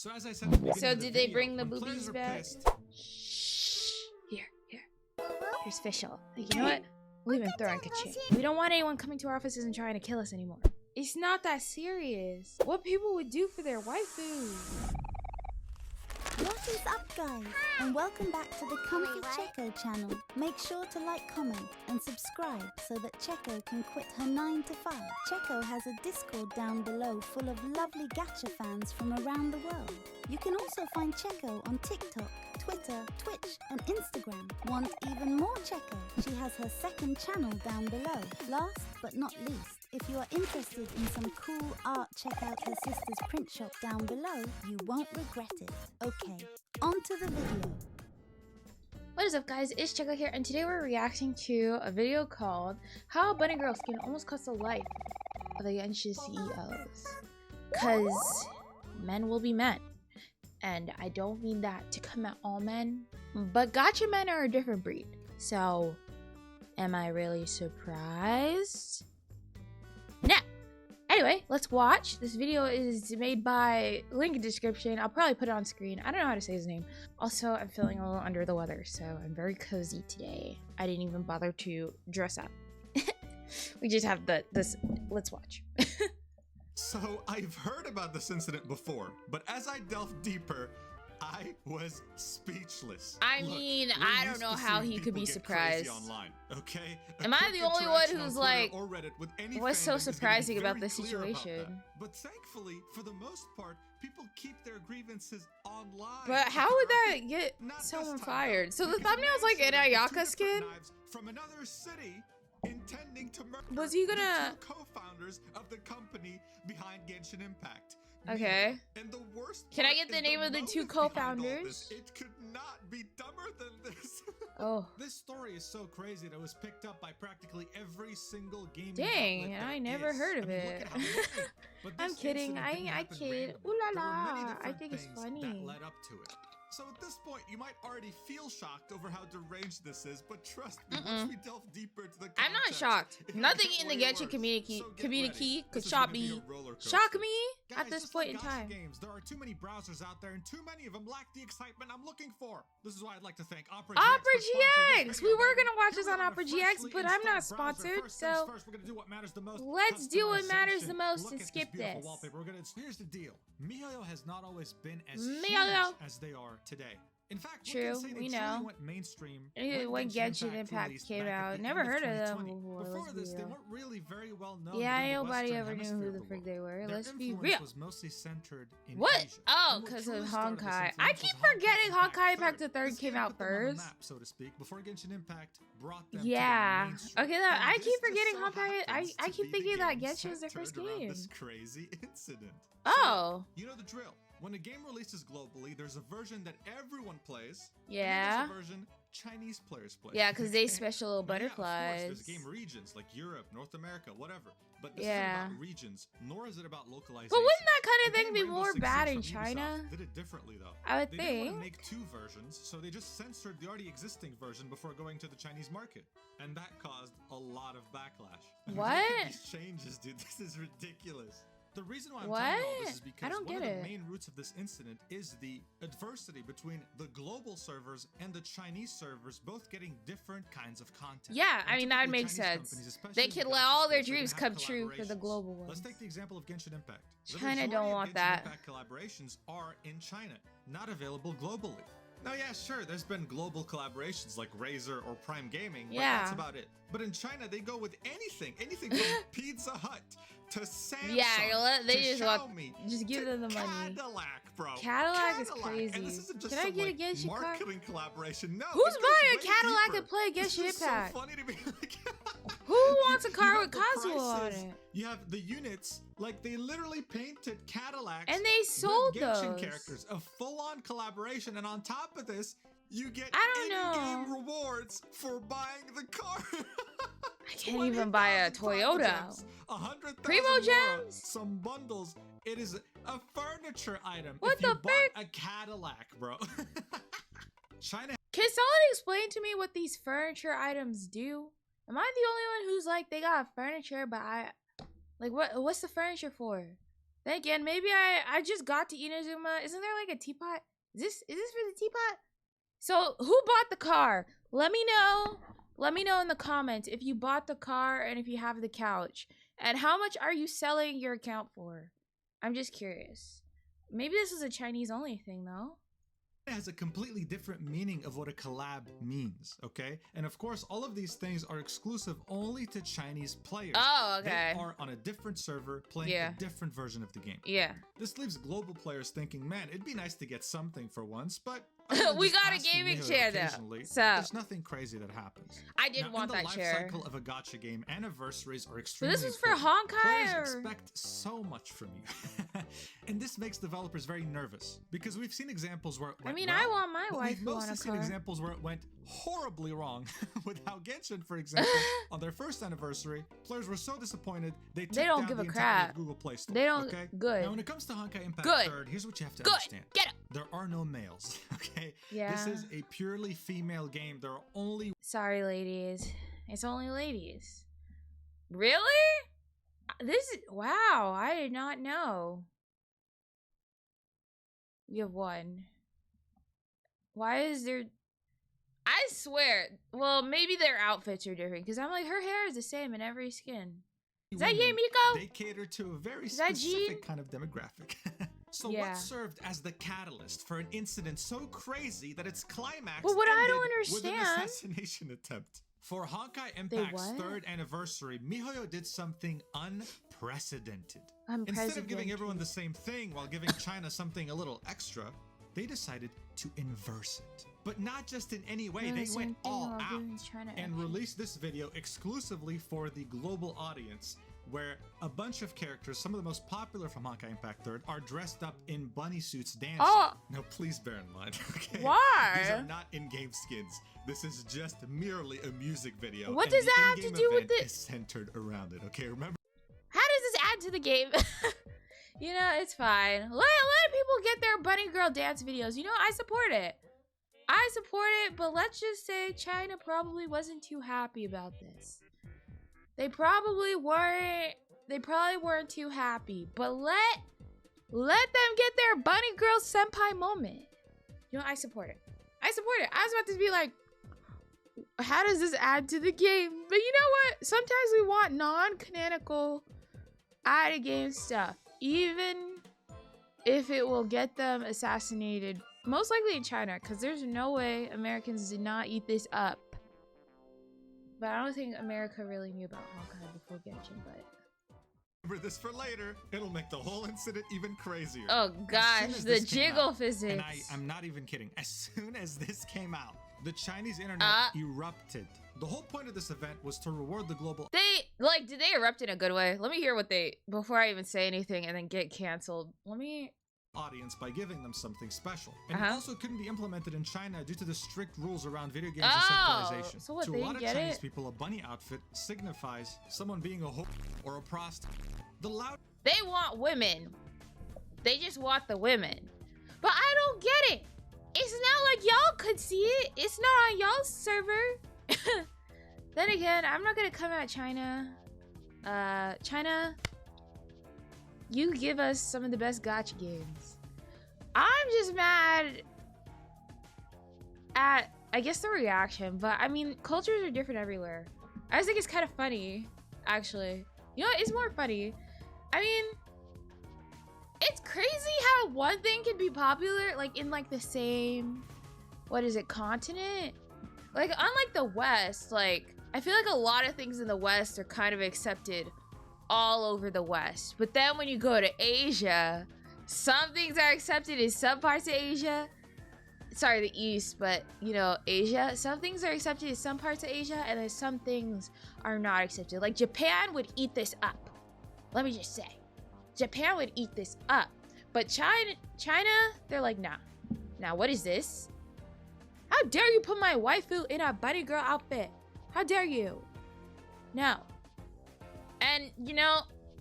So as I said, at the beginning So of the did they video, bring the when boobies players are back? pissed- Shh. Here. Here's Fischl. Like, you know what? We've been throwing Kache. We don't want anyone coming to our offices and trying to kill us anymore. It's not that serious. What people would do for their waifu. What is up, guys? And welcome back to the comfycheko channel. Make sure to like, comment, and subscribe so that Cheko can quit her 9 to 5. Cheko has a Discord down below full of lovely gacha fans from around the world. You can also find Cheko on TikTok, Twitter, Twitch, and Instagram. Want even more Cheko? She has her second channel down below. Last but not least, if you are interested in some cool art, check out her sister's print shop down below. You won't regret it. Okay, on to the video. What is up, guys? It's Cheko here, and today we're reacting to a video called How a Bunny Girl Skin Almost Cost the Life of the Genshin CEOs. Cause men will be men. And I don't mean that to come at all men, but gacha men are a different breed. So, am I really surprised? Nah. Anyway, let's watch. This video is made by, link in description. I'll probably put it on screen. I don't know how to say his name. Also, I'm feeling a little under the weather, so I'm very cozy today. I didn't even bother to dress up. We just have this. Let's watch. So I've heard about this incident before, but as I delved deeper, I was speechless. I mean, I don't know how he could be surprised. Online, okay? Am I the only one who's like, what's so surprising about this situation? But thankfully, for the most part, people keep their grievances online. But how would that get someone fired? So the thumbnail's like an Ayaka skin? From another city, intending to murder Was he gonna the two co-founders of the company behind Genshin Impact. Okay. And the worst Can I get the name of the two co-founders? It could not be dumber than this. Oh. This story is so crazy that it was picked up by practically every single gaming Dang, outlet I there never is. heard of I mean, it. look at how many. But I'm this kidding. incident didn't I happen kid. randomly. Ooh la There were many la. I different think it's things funny. that led up to it. So at this point, you might already feel shocked over how deranged this is, but trust me, once we delve deeper into the context, I'm not shocked. it Nothing gets in the way Genshin worse. community So get ready. could This is shock gonna be me. a roller coaster. Shock me Guys, at this just point like in gacha time. games, there are too many browsers out there, and too many of them lack the excitement I'm looking for. This is why I'd like to thank Opera GX! We were gonna watch this on Opera GX, but I'm not sponsored, so let's do what matters the most and skip this. Here's the deal. miHoYo has not always been as miHoYo. huge as they are today. In fact, True, we know. Went mainstream When Genshin Impact came out, never heard of them before. Before this, they weren't really very well known. Yeah, within the nobody Western ever knew hemisphere who of the the frick world. they were. Their Let's be influence real. was mostly centered in What? Asia. Oh, And what because truly of started this Honkai. I influence keep was forgetting Honkai Impact the Third This came game out put them on the first. map, so to speak, before Genshin Impact brought them Yeah. to the mainstream. Okay, And I this keep just forgetting so Honkai. happens I to keep be the thinking that game Genshin was their first centered around game. This crazy incident. Oh. So, you know the drill. When a game releases globally, there's a version that everyone plays. Yeah. And there's a version Chinese players play. Yeah, because they special little Now, yeah, of course, butterflies. there's game regions like Europe, North America, whatever. But this Yeah. isn't about regions, nor is it about localization. But wouldn't that kind of The thing game be Rainbow more Six bad Siege in from Ubisoft China? did it differently though. I would They didn't want to think. make two versions, so they just censored the already existing version before going to the Chinese market, and that caused a lot of backlash. I mean, look What? at these changes, dude. This is ridiculous. The reason why I'm What? telling you all this is I because don't one get of the it. main roots of this incident is the adversity between the global servers and the Chinese servers both getting different kinds of content. Yeah, I And mean, that typically makes Chinese sense. companies, especially They the can gacha let all their space, they're dreams gonna have come true for the collaborations. global ones. Let's take the example of Genshin Impact. The China majority don't of want Genshin that. Impact collaborations are in China, not available globally. Now, yeah, sure, there's been global collaborations like Razer or Prime Gaming, but Yeah. that's about it. But in China, they go with anything from Pizza Hut to Samsung. Yeah, they to just Xiaomi, want, just give to them the money. Cadillac, bro. Cadillac is And crazy. this isn't just Can I some, get a like, Genshin card? marketing collaboration. No, Who's it goes buying a way Cadillac deeper. and play This Genshin is so Impact? funny to be like. Who wants a car You with have the Kazuo on prices, it? You have the units, like they literally painted Cadillacs And they sold with Genshin those. characters, a full-on collaboration, and on top of this, you get I don't in-game know. rewards for buying the car. I can't even buy a 20,000 Primo Toyota. gems, 100,000 Primo Laura, gems? some bundles. It is a furniture item. What if you the bought frick? a Cadillac, bro. China. Can someone explain to me what these furniture items do? Am I the only one who's like, they got furniture, but what's the furniture for? Then again, maybe I just got to Inazuma. Isn't there like a teapot? Is this for the teapot? So who bought the car? Let me know. Let me know in the comments if you bought the car and if you have the couch. And how much are you selling your account for? I'm just curious. Maybe this is a Chinese only thing though. It has a completely different meaning of what a collab means, okay? And of course, all of these things are exclusive only to Chinese players. Oh, okay. They are on a different server playing a different version of the game. Yeah. This leaves global players thinking, man, it'd be nice to get something for once, but we got a gaming chair though. So there's nothing crazy that happens. I didn't want that chair. In the life cycle of a gacha game, anniversaries are extremely So this is for important. Honkai? Players expect so much from you. And this makes developers very nervous because we've seen examples where it went I want my wife we've on a mostly seen car. examples where it went horribly wrong with how Genshin, for example, on their first anniversary, players were so disappointed they took don't down give the a entirety crap. of Google Play Store. They don't. Okay? Good. Now, when it comes to Honkai Impact Good. 3rd, here's what you have to Good. understand. Get up. There are no males, okay? Yeah. This is a purely female game. There are only... Sorry, ladies. It's only ladies. Really? This is... Wow, I did not know. You have one. Why is there... I swear. Well, maybe their outfits are different. Because I'm like, her hair is the same in every skin. Is that Ye Miko? They cater to a very Is that specific Jean? kind of demographic. So Yeah. what served as the catalyst for an incident so crazy that its climax But what I don't ended with an understand- assassination attempt? For Honkai Impact's what? 3rd anniversary, miHoYo did something unprecedented. Instead of giving everyone the same thing while giving China something a little extra, they decided to inverse it. But not just in any way, they went all out and released this video exclusively for the global audience, where a bunch of characters, some of the most popular from Honkai Impact 3rd, are dressed up in bunny suits dancing. Oh. Now, please bear in mind, okay? Why? These are not in-game skins. This is just merely a music video. What and does the that have to in-game do with event it? is centered around it, okay? Remember? How does this add to the game? You know, it's fine. Let people get their bunny girl dance videos. You know, I support it. I support it, but let's just say China probably wasn't too happy about this. They probably weren't too happy. But let them get their bunny girl senpai moment. You know, I support it. I support it. I was about to be like, how does this add to the game? But you know what? Sometimes we want non-canonical out of game stuff, even if it will get them assassinated, most likely in China, because there's no way Americans did not eat this up. But I don't think America really knew about Honkai before Genshin, but... Remember this for later. It'll make the whole incident even crazier. Oh gosh, as the this came jiggle out, physics. And I'm not even kidding. As soon as this came out, the Chinese internet erupted. The whole point of this event was to reward the global... Did they erupt in a good way? Let me hear what before I even say anything and then get canceled. audience by giving them something special. And it also couldn't be implemented in China due to the strict rules around video games and secularization. So what, to they a lot of get Chinese it? people, a bunny outfit signifies someone being a whore or a prostitute. They want women. They just want the women. But I don't get it. It's not like y'all could see it. It's not on y'all's server. Then again, I'm not gonna come at China. China, you give us some of the best gacha games. I'm just mad at, I guess, the reaction, but I mean, cultures are different everywhere. I just think it's kind of funny, actually. You know what? It's more funny. I mean, it's crazy how one thing can be popular, like, in, like, the same, continent? Like, unlike the West, like, I feel like a lot of things in the West are kind of accepted all over the West. But then when you go to Asia, some things are accepted in some parts of Asia. Sorry, the East, but, you know, Asia. Some things are accepted in some parts of Asia, and then some things are not accepted. Like, Japan would eat this up. Let me just say. Japan would eat this up. But China, they're like, nah. Now, what is this? How dare you put my waifu in a bunny girl outfit? How dare you? No. And, you know,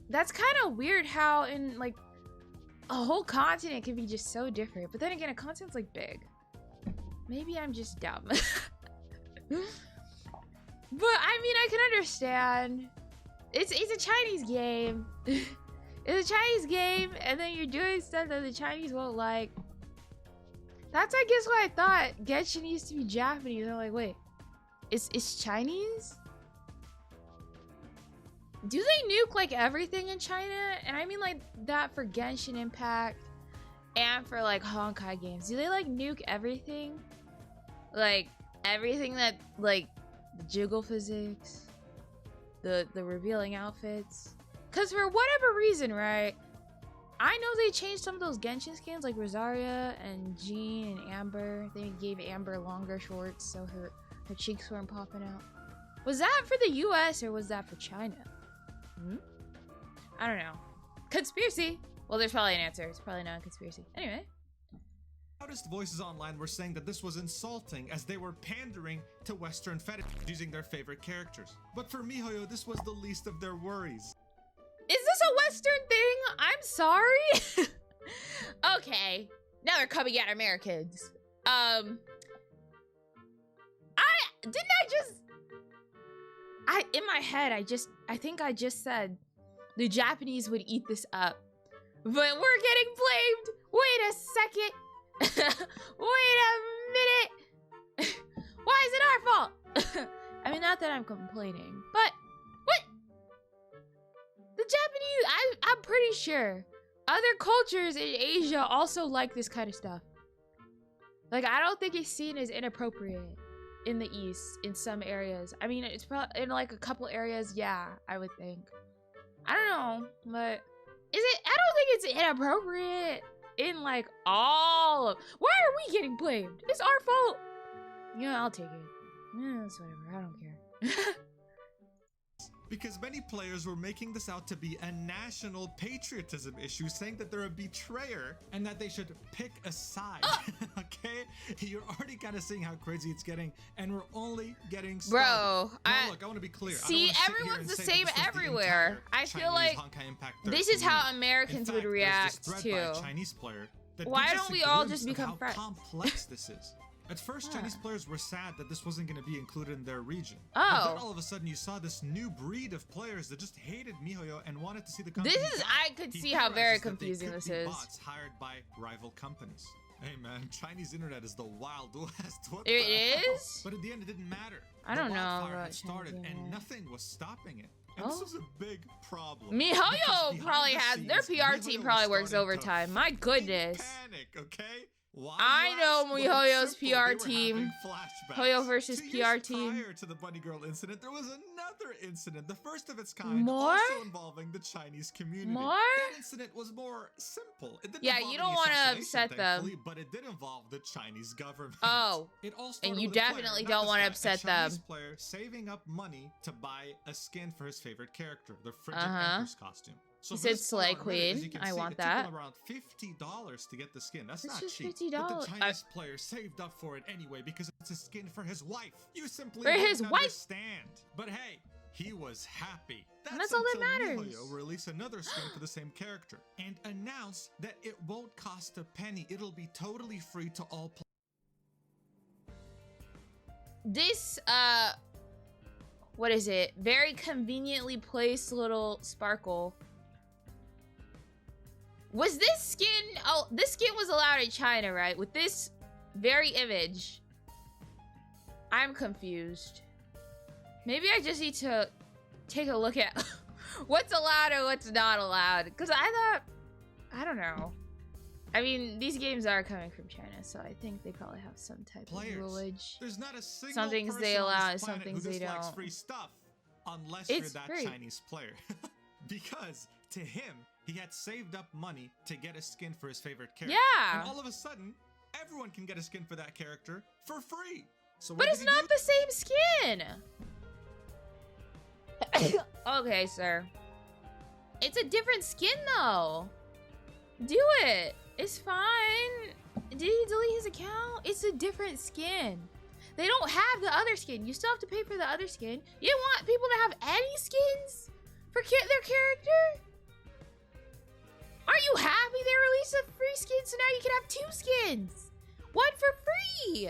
that's kind of weird how in, like, a whole continent can be just so different. But then again, a continent's, like, big. Maybe I'm just dumb. But, I mean, I can understand. It's a Chinese game. It's a Chinese game, and then you're doing stuff that the Chinese won't like. That's, I guess, what I thought. Genshin used to be Japanese. I'm like, wait, it's Chinese? Do they nuke like everything in China? And I mean like that for Genshin Impact and for like Honkai games. Do they like nuke everything? Like everything that like the jiggle physics, the revealing outfits? Cause for whatever reason, right? I know they changed some of those Genshin skins like Rosaria and Jean and Amber. They gave Amber longer shorts so her cheeks weren't popping out. Was that for the US or was that for China? I don't know. Conspiracy. Well, there's probably an answer. It's probably not a conspiracy. Anyway. Loudest voices online were saying that this was insulting as they were pandering to Western fetish using their favorite characters. But for miHoYo, this was the least of their worries. Is this a Western thing? I'm sorry. Okay. Now they're coming at Americans. In my head, I think I just said the Japanese would eat this up. But we're getting blamed. Wait a second. Wait a minute. Why is it our fault? I mean, not that I'm complaining, but what? The Japanese, I'm pretty sure other cultures in Asia also like this kind of stuff. Like, I don't think it's seen as inappropriate in the East, in some areas. I mean, it's probably in like a couple areas, yeah, I would think. I don't know, but I don't think it's inappropriate in like all of, why are we getting blamed? It's our fault. Yeah, I'll take it. Yeah, it's whatever, I don't care. Because many players were making this out to be a national patriotism issue, saying that they're a betrayer and that they should pick a side. Okay? You're already kind of seeing how crazy it's getting, and we're only getting started. Bro, look, I want to be clear. See, everyone's the same everywhere. I feel like this is how Americans would react to. Why don't we all just become friends? How complex this is. At first, Chinese players were sad that this wasn't going to be included in their region. Oh. But then all of a sudden, you saw this new breed of players that just hated miHoYo and wanted to see the company. I could see how very confusing this is. Bots hired by rival companies. Hey man, Chinese internet is the Wild West. What it is? But at the end, it didn't matter. I don't know. Had started and nothing was stopping it. And this was a big problem. miHoYo probably has their PR team probably works overtime. My goodness. Panic, okay? I know miHoYo's PR team. Hoyoverse's PR team. Prior to the Bunny Girl incident, there was another incident, the first of its kind, also involving the Chinese community. That incident was more simple. It didn't you don't want to upset them. But it did involve the Chinese government. Oh, and you definitely don't want to upset them. A Chinese player saving up money to buy a skin for his favorite character, the Frigid Empress costume. So he said Slay Queen. I want that. It took around $50 to get the skin. That's not cheap. $50. But the Chinese player saved up for it anyway because it's a skin for his wife. You simply don't understand. But hey, he was happy. That's all that matters. miHoYo released another skin for the same character and announced that it won't cost a penny. It'll be totally free to all players. This, what is it? Very conveniently placed little sparkle. Was this skin, this skin was allowed in China, right? With this very image. I'm confused. Maybe I just need to take a look at what's allowed and what's not allowed. Because I thought, I don't know. I mean, these games are coming from China, so I think they probably have some type of rulage. There's not a single some things they allow and some things they don't. Free stuff, unless you're that Chinese player. Because to him, he had saved up money to get a skin for his favorite character. Yeah. And all of a sudden, everyone can get a skin for that character for free. So but it's not the same skin. Okay, sir. It's a different skin, though. Do it. It's fine. Did he delete his account? It's a different skin. They don't have the other skin. You still have to pay for the other skin. You don't want people to have any skins for their character? Aren't you happy they released a free skin so now you can have 2 skins? One for free.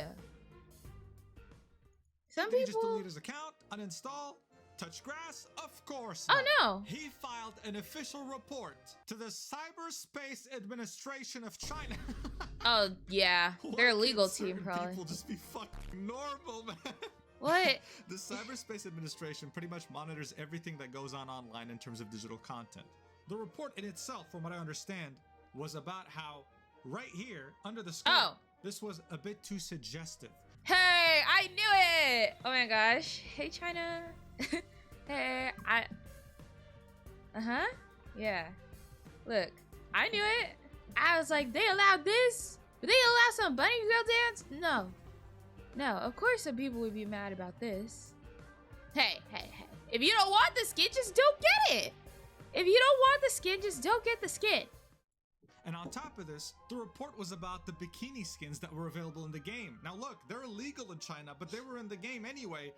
Some people just delete his account, uninstall. touch grass? Of course Oh, not. no. He filed an official report to the Cyberspace Administration of China. Oh, yeah. They're a Why legal can't team, certain probably. people just be fucking normal, man. What? The Cyberspace Administration pretty much monitors everything that goes on online in terms of digital content. The report in itself, from what I understand, was about how right here under the scope, this was a bit too suggestive. Hey, I knew it! Oh my gosh. Hey, China. Hey, Uh-huh. Yeah. Look, I knew it. I was like, they allowed this? But they allowed some bunny girl dance? No. No, of course some people would be mad about this. Hey. If you don't want the skin, just don't get it. If you don't want the skin, just don't get the skin. And on top of this, the report was about the bikini skins that were available in the game. Now look, they're illegal in China, but they were in the game anyway.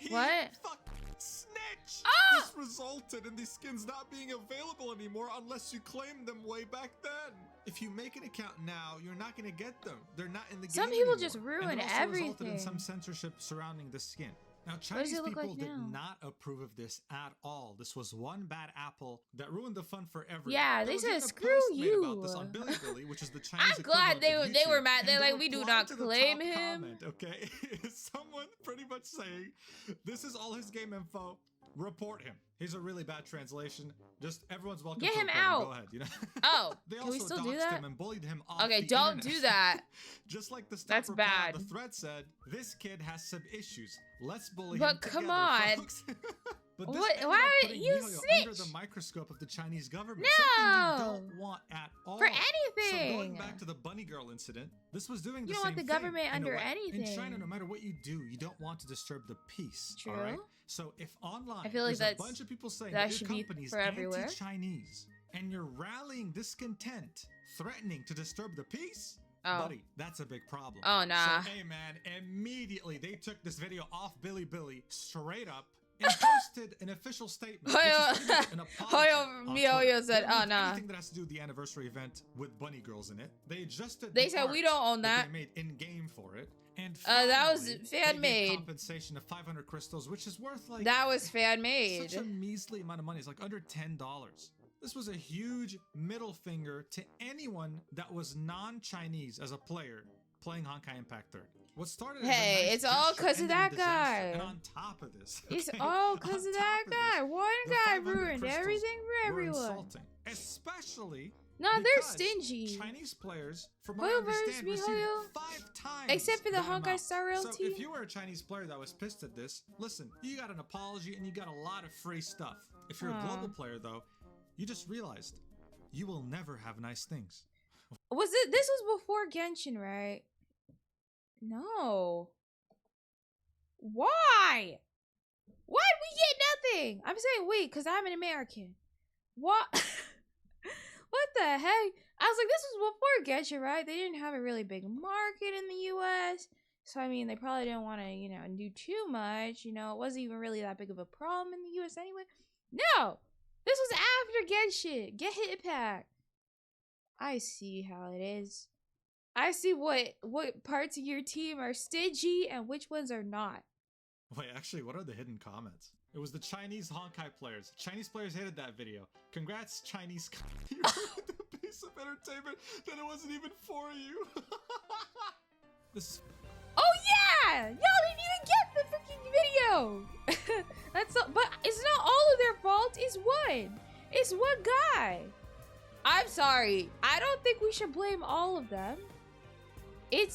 What? Fucking snitch! Ah! This resulted in these skins not being available anymore unless you claimed them way back then. If you make an account now, you're not gonna get them. They're not in the game Some people anymore. just ruin and it also resulted in everything. some censorship surrounding the skin. Now, What does Chinese it look people like did now? not approve of this at all. This was one bad apple that ruined the fun for everyone. Yeah, There they was said, even a "Screw post made you." about this on Bilibili, which is the Chinese I'm glad equivalent of they were YouTube, mad. and They're the like, we do reply not to the claim top him. comment, okay, is someone pretty much saying, "This is all his game info. Report him." Here's a really bad translation. Just everyone's welcome Get to him report out. Go ahead, you know. Oh, They can we also still do doxed that? him and bullied him off Okay, the don't internet. do that. Just like the That's reply on bad. the thread said, this kid has some issues. Let's bully But him come together, on. folks. But this What- ended why up would putting you miHoYo under snitch? the microscope of the Chinese government. No. Something you don't want at all. For So anything. going back to the bunny girl incident, this was doing the You don't same want the thing. government In a under way. anything. In China, no matter what you do, you don't want to disturb the peace. True. All right? So if online I feel like there's a that's- bunch of people saying that that should your be company's for everywhere. anti-Chinese and you're rallying discontent, threatening to disturb the peace, Oh. buddy, that's a big problem. Oh, nah. So, hey man, immediately they took this video off Bilibili straight up and posted an official statement. which is pretty much an apology on miHoYo Twitter. said, They "Oh, removed nah." anything that has to do with the anniversary event with bunny girls in it. They adjusted. They the said, "We art don't own that." They made in game for it. And that was finally, fan they gave made. compensation of 500 crystals, which is worth like That was fan made. such a measly amount of money. It's like under $10. This was a huge middle finger to anyone that was non-Chinese as a player playing Honkai Impact 3. What started as a Hey, nice it's all gesture 'cause of ended in that disaster. guy. And on top of this, It's okay, all because on of that top of guy. this, One the guy 500 ruined crystals everything for were everyone. insulting, especially No, they're because stingy. Chinese players, from what I Hoyoverse, understand, received miHoYo. 5 times Except for the that Honkai amount. Star So Realty. if you were a Chinese player that was pissed at this, listen, you got an apology and you got a lot of free stuff. If you're a global player, though, you just realized you will never have nice things. Was it? This was before Genshin, right? No. Why? Why'd we get nothing? I'm saying wait, because I'm an American. What? What the heck? I was like, this was before Genshin, right? They didn't have a really big market in the US. So, I mean, they probably didn't want to, do too much. It wasn't even really that big of a problem in the US anyway. No! This was after Genshin. Get Hit Pack. I see how it is. I see what parts of your team are stingy and which ones are not. Wait, actually, what are the hidden comments? It was the Chinese Honkai players. Chinese players hated that video. Congrats, Chinese. You ruined the piece of entertainment that it wasn't even for you. This. Oh yeah! Y'all didn't even get the freaking video! That's not, but it's not all of their fault, it's one. It's one guy. I'm sorry. I don't think we should blame all of them. It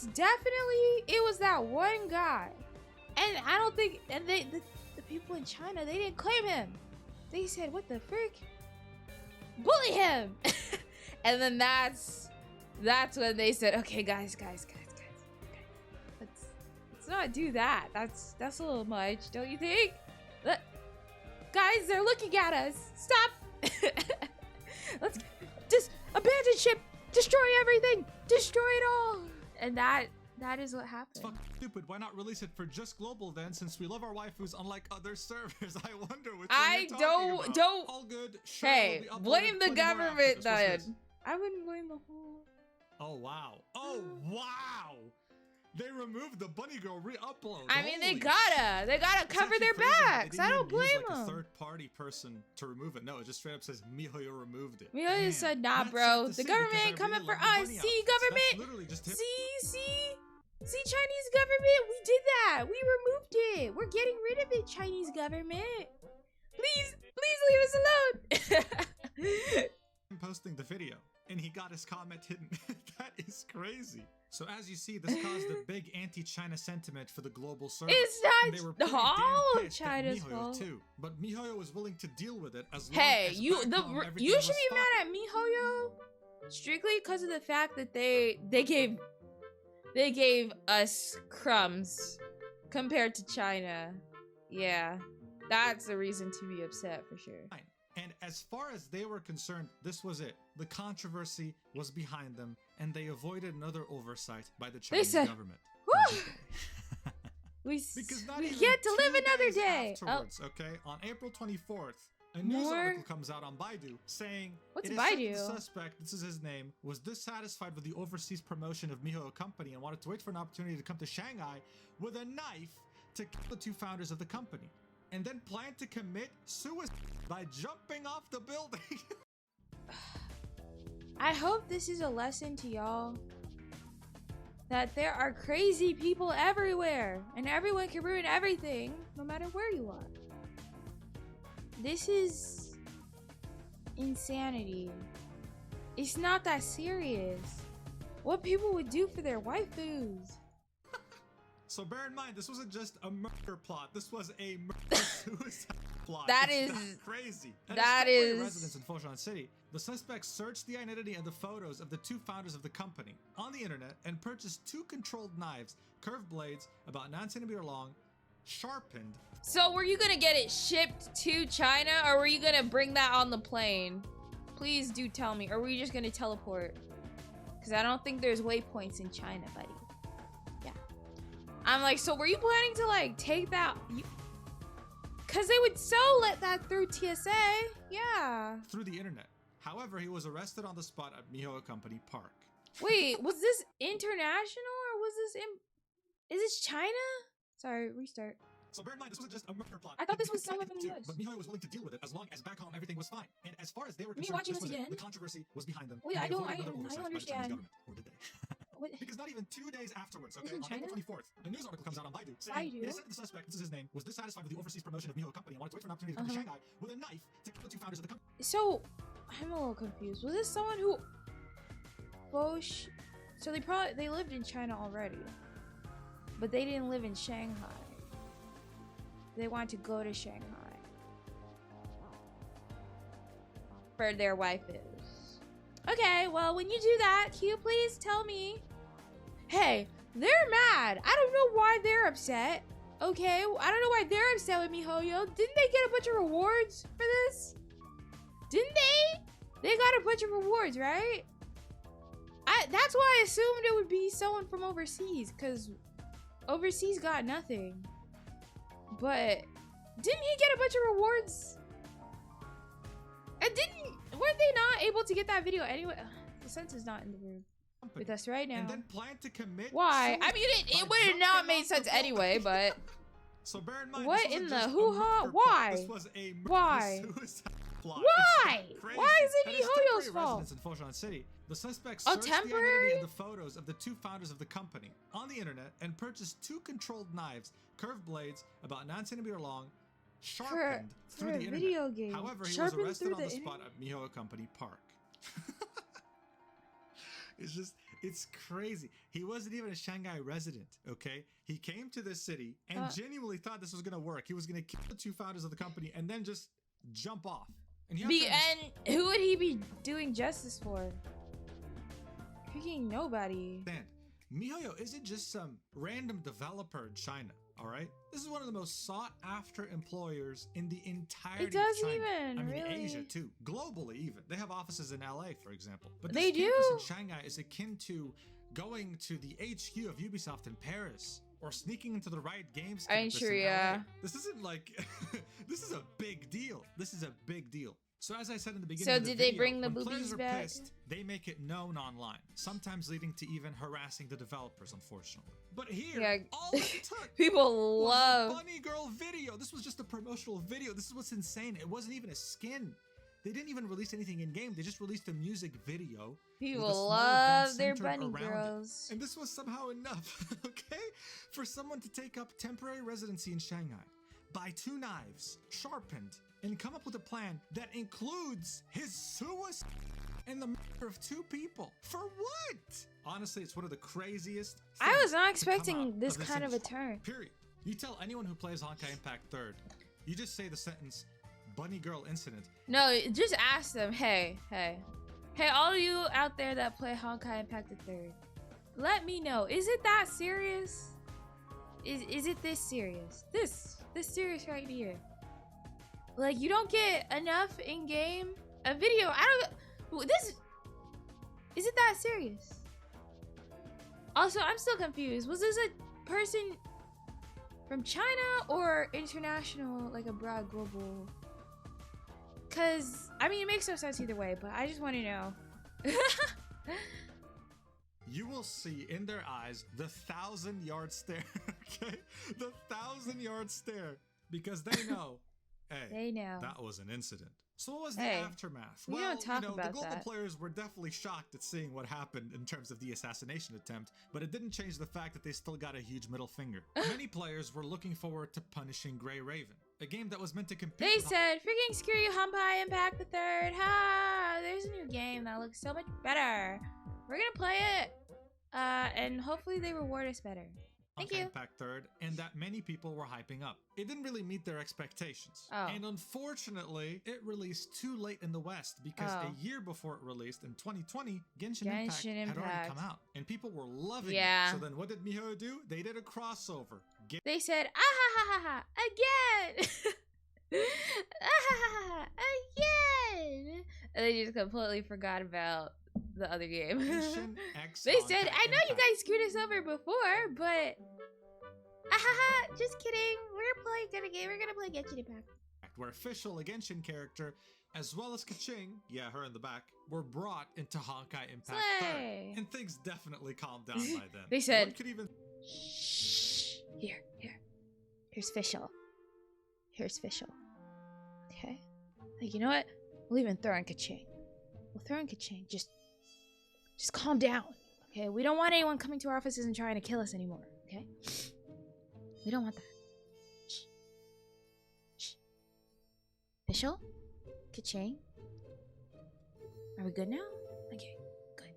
was that one guy. And I don't think, and the people in China, they didn't claim him. They said, what the frick? Bully him! And then that's when they said, okay, guys. Okay. Let's not do that. That's a little much, don't you think? Guys, they're looking at us. Stop! Let's just abandon ship, destroy everything, destroy it all. And that is what happened. It's fucking stupid. Why not release it for just global then, since we love our waifus unlike other servers? I wonder which I one you're talking about. don't. All good. Sure, Hey, it'll be uploaded blame the 20 more after government this. What's then. this? I wouldn't blame the whole. Oh wow. Oh wow. They removed the bunny girl re-upload. I mean, they gotta cover their backs. I don't blame them. A third-party person to remove it. No, it just straight up says miHoYo removed it. miHoYo said, nah, bro. The government ain't coming for us. See, government. See, Chinese government. We did that. We removed it. We're getting rid of it, Chinese government. Please leave us alone. I'm posting the video, and he got his comment hidden. That is crazy. So as you see, this caused a big anti-China sentiment for the global server. It's not all of China's fault. Too. But miHoYo was willing to deal with it as long as you should be mad at miHoYo strictly because of the fact that they gave us crumbs compared to China. Yeah, that's the reason to be upset for sure. And as far as they were concerned, this was it. The controversy was behind them, and they avoided another oversight by the Chinese government. We get to live another day. Afterwards, okay, on April 24th, a news article comes out on Baidu saying, "What's Baidu?" The suspect, this is his name, was dissatisfied with the overseas promotion of miHoYo company and wanted to wait for an opportunity to come to Shanghai with a knife to kill the two founders of the company, and then planned to commit suicide by jumping off the building." I hope this is a lesson to y'all that there are crazy people everywhere and everyone can ruin everything no matter where you are. This is insanity. It's not that serious. What people would do for their waifus. So bear in mind, this wasn't just a murder plot. This was a murder-suicide plot. That is crazy. That is residents in Foshan City. The suspects searched the identity and the photos of the two founders of the company on the internet and purchased two controlled knives, curved blades, about 9 centimeters long, sharpened. So were you gonna get it shipped to China, or were you gonna bring that on the plane? Please do tell me. Or were you just gonna teleport? Because I don't think there's waypoints in China, buddy. I'm like, so were you planning to like take that? Because they would so let that through TSA. Yeah. Through the internet. However, he was arrested on the spot at miHoYo Company Park. Wait, was this international or was this is this China? Sorry, restart. So bear in mind, this wasn't just a murder plot. I thought this was someone from the US. But miHoYo was willing to deal with it as long as back home everything was fine. And as far as they were concerned, this was it. The controversy was behind them. Wait, I don't understand. Or did they? Because not even 2 days afterwards, okay, on April 24th, a news article comes out on Baidu saying the suspect, this is his name, was dissatisfied with the overseas promotion of miHoYo company and wanted to wait for an opportunity to come to Shanghai with a knife to kill the two founders of the company. So, I'm a little confused. Was this someone who... So they lived in China already, but they didn't live in Shanghai. They wanted to go to Shanghai for their waifus. Okay, well, when you do that, can you please tell me? Hey, they're mad. I don't know why they're upset. Okay, I don't know why they're upset with miHoYo. Didn't they get a bunch of rewards for this? Didn't they? They got a bunch of rewards, right? That's why I assumed it would be someone from overseas, because overseas got nothing. But didn't he get a bunch of rewards? And weren't they not able to get that video anyway? The sense is not in the room with us right now. And then plan to commit. Why? I mean, it would have not made sense anyway, but. So bear in mind, what in the hoo-ha? Why? This was a why? Plot. Why? Why is it miHoYo's fault? In Foshan City, the suspects searched the identity and the photos of the two founders of the company on the internet and purchased two controlled knives, curved blades, about 9 centimeters long, sharpened through the internet. Video game. However, he was arrested on the spot at miHoYo Company Park. It's crazy. He wasn't even a Shanghai resident, okay? He came to this city and genuinely thought this was gonna work. He was gonna kill the two founders of the company and then just jump off. And who would he be doing justice for? Freaking nobody. miHoYo isn't just some random developer in China, all right? This is one of the most sought-after employers in the entirety of China. It doesn't even, really. Asia, too. Globally, even. They have offices in LA, for example. But they do. Campus in Shanghai is akin to going to the HQ of Ubisoft in Paris or sneaking into the Riot Games campus in LA. This isn't like... This is a big deal. This is a big deal. So as I said in the beginning so of the did video, they bring the when boobies players are back? pissed, they make it known online, sometimes leading to even harassing the developers, unfortunately. But here, all it took people love was a bunny girl video. This was just a promotional video. This is what's insane. It wasn't even a skin. They didn't even release anything in game. They just released a music video. People love their bunny girls. And this was somehow enough, okay? For someone to take up temporary residency in Shanghai, buy 2 knives, sharpened, and come up with a plan that includes his suicide and the murder of 2 people. For what? Honestly, it's one of the craziest things I was not expecting to come this out of kind of a industry. turn. Period. You tell anyone who plays Honkai Impact 3rd, you just say the sentence, bunny girl incident. No, just ask them, hey, all of you out there that play Honkai Impact the 3rd, let me know, is it that serious? Is it this serious? This serious right here? Like, you don't get enough in game? A video, is it that serious? Also, I'm still confused. Was this a person from China or international, like abroad, global? Cause, I mean, it makes no sense either way, but I just want to know. You will see in their eyes the 1,000-yard stare, okay? The 1,000-yard stare, because they know, hey, they know that was an incident. So what was the aftermath? We don't talk about the global that. players were definitely shocked at seeing what happened in terms of the assassination attempt, but it didn't change the fact that they still got a huge middle finger. Many players were looking forward to punishing Grey Raven, a game that was meant to compete. They said, freaking screw you, Honkai Impact the 3rd. Ha! There's a new game that looks so much better. We're gonna play it. And hopefully they reward us better. Thank you. Impact 3rd, and that many people were hyping up. It didn't really meet their expectations. And unfortunately, it released too late in the West because a year before it released in 2020, Genshin Impact had already come out. And people were loving it. So then what did miHoYo do? They did a crossover. They said, ah ha ha ha ha, again! Ah ha ha ha, again! And they just completely forgot about the other game. They said, I know you guys screwed us over before, but just kidding. We're gonna play Genshin Impact. Where official Genshin character, as well as Kaching, yeah, her in the back, were brought into Honkai Impact 3rd. And things definitely calmed down by then. They said, one could even... shh, here's Fischl. Here's Fischl. Okay? Like, you know what? We'll even throw in Kaching. We'll throw in Kaching. Just calm down, okay? We don't want anyone coming to our offices and trying to kill us anymore, okay? We don't want that. Shh. Shh. Fischl? Kaching? Are we good now? Okay, good.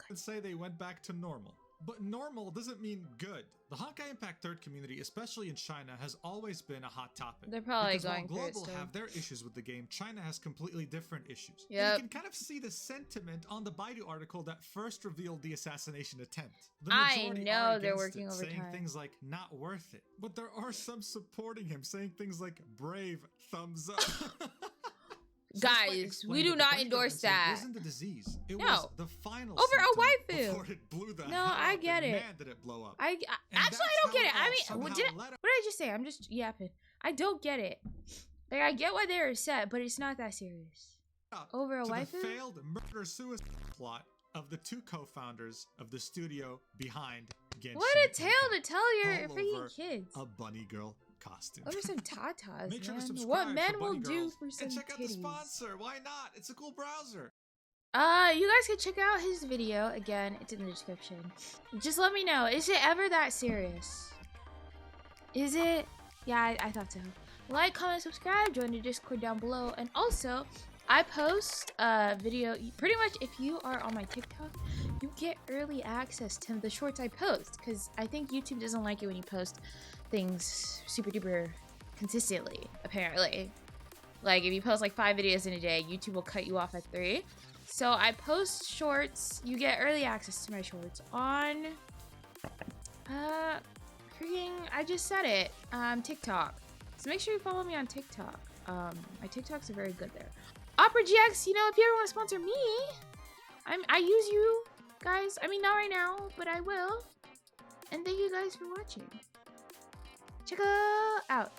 I'd say they went back to normal. But normal doesn't mean good. The Honkai Impact 3rd community, especially in China, has always been a hot topic. They're probably because going while through Global it still. have their issues with the game, China has completely different issues. Yep. And you can kind of see the sentiment on the Baidu article that first revealed the assassination attempt. The I majority know are they're against working it, saying overtime. things like, not worth it. But there are some supporting him, saying things like, brave, thumbs up. Guys, we do not endorse that. It wasn't the disease. It was the final over a waifu. before it blew the No, hell I up, get and it. Man, did it blow up. Actually, I don't get it. I mean, what did I just say? I'm just yapping. I don't get it. Like, I get why they're upset, but it's not that serious. Over a waifu? The failed murder-suicide plot of the 2 co-founders of the studio behind Genshin. What a tale to tell your all freaking over kids. A bunny girl costume. Over some tatas, Make sure to man. subscribe What men for will Bunny do Girls. for some And check out the titties. sponsor. Why not? It's a cool browser. You guys can check out his video. Again, it's in the description. Just let me know. Is it ever that serious? Is it? Yeah, I thought so. Like, comment, subscribe, join the Discord down below. And also, I post a video. Pretty much, if you are on my TikTok, you get early access to the shorts I post. Because I think YouTube doesn't like it when you post things super duper consistently, apparently. Like, if you post like 5 videos in a day, YouTube will cut you off at 3. So I post shorts. You get early access to my shorts on I just said it, TikTok. So make sure you follow me on TikTok. My TikToks are very good there. Opera GX, you know, if you ever want to sponsor me, I use you guys. I mean, not right now, but I will. And thank you guys for watching. Cheko out.